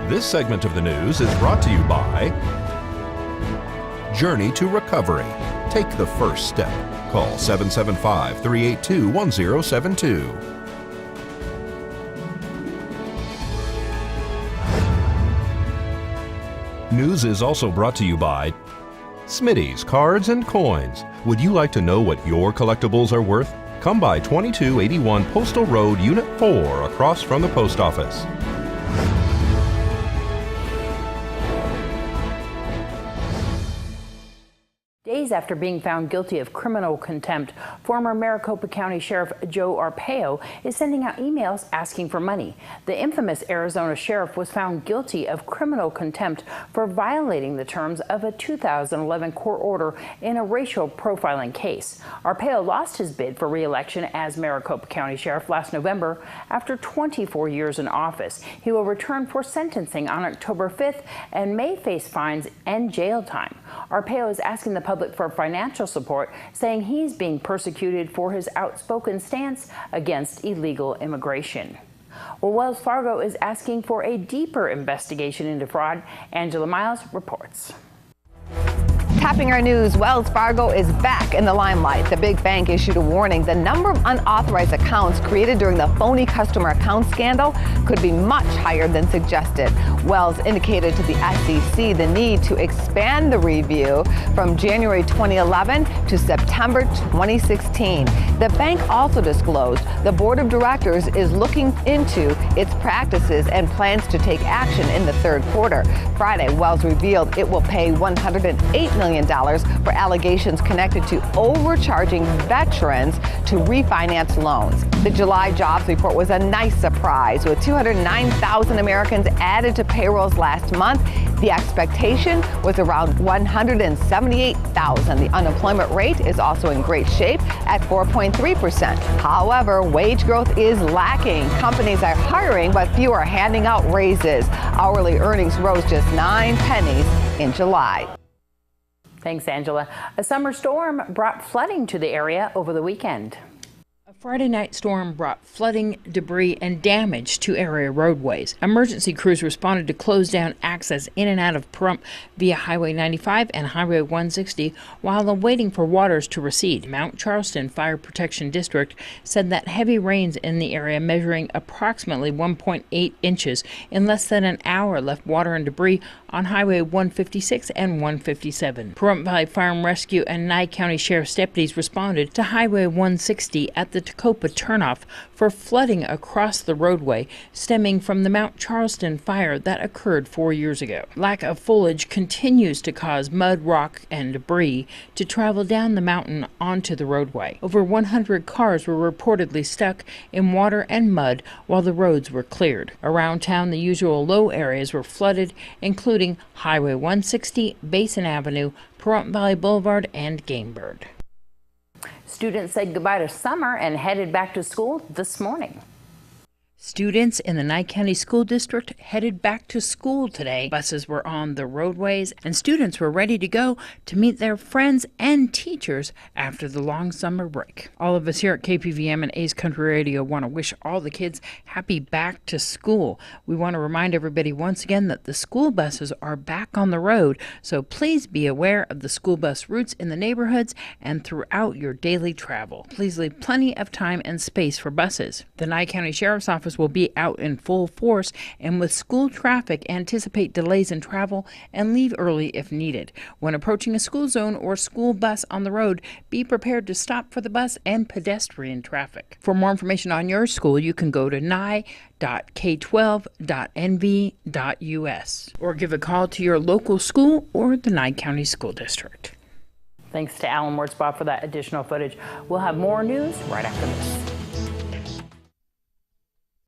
This segment of the news is brought to you by Journey to Recovery. Take the first step. Call 775-382-1072. News is also brought to you by Smitty's Cards and Coins. Would you like to know what your collectibles are worth? Come by 2281 Postal Road, Unit 4, across from the post office. Days after being found guilty of criminal contempt, former Maricopa County Sheriff Joe Arpaio is sending out emails asking for money. The infamous Arizona sheriff was found guilty of criminal contempt for violating the terms of a 2011 court order in a racial profiling case. Arpaio lost his bid for re-election as Maricopa County Sheriff last November after 24 years in office. He will return for sentencing on October 5th and may face fines and jail time. Arpaio is asking the public for financial support, saying he's being persecuted for his outspoken stance against illegal immigration. Well, Wells Fargo is asking for a deeper investigation into fraud. Angela Miles reports. Tapping our news, Wells Fargo is back in the limelight. The big bank issued a warning. The number of unauthorized accounts created during the phony customer account scandal could be much higher than suggested. Wells indicated to the SEC the need to expand the review from January 2011 to September 2016. The bank also disclosed the board of directors is looking into its practices and plans to take action in the third quarter. Friday, Wells revealed it will pay $108 million for allegations connected to overcharging veterans to refinance loans. The July jobs report was a nice surprise, with 209,000 Americans added to payrolls last month. The expectation was around 178,000. The unemployment rate is also in great shape at 4.3%. However, wage growth is lacking. Companies are hiring, but few are handing out raises. Hourly earnings rose just 9 pennies in July. Thanks, Angela. A summer storm brought flooding to the area over the weekend. A Friday night storm brought flooding, debris, and damage to area roadways. Emergency crews responded to close down access in and out of Pahrump via Highway 95 and Highway 160 while awaiting for waters to recede. Mount Charleston Fire Protection District said that heavy rains in the area measuring approximately 1.8 inches in less than an hour left water and debris on Highway 156 and 157. Pahrump Valley Fire and Rescue and Nye County Sheriff's deputies responded to Highway 160 at the Tacoma turnoff for flooding across the roadway stemming from the Mount Charleston fire that occurred 4 years ago. Lack of foliage continues to cause mud, rock, and debris to travel down the mountain onto the roadway. Over 100 cars were reportedly stuck in water and mud while the roads were cleared. Around town, the usual low areas were flooded, including Highway 160, Basin Avenue, Pahrump Valley Boulevard, and Game Bird. Students said goodbye to summer and headed back to school this morning. Students in the Nye County School District headed back to school today. Buses were on the roadways and students were ready to go to meet their friends and teachers after the long summer break. All of us here at KPVM and A's Country Radio want to wish all the kids happy back to school. We want to remind everybody once again that the school buses are back on the road, so please be aware of the school bus routes in the neighborhoods and throughout your daily travel. Please leave plenty of time and space for buses. The Nye County Sheriff's Office will be out in full force, and with school traffic, anticipate delays in travel and leave early if needed. When approaching a school zone or school bus on the road, be prepared to stop for the bus and pedestrian traffic. For more information on your school, you can go to nye.k12.nv.us or give a call to your local school or the Nye County School District. Thanks to Alan Wurzbach for that additional footage. We'll have more news right after this.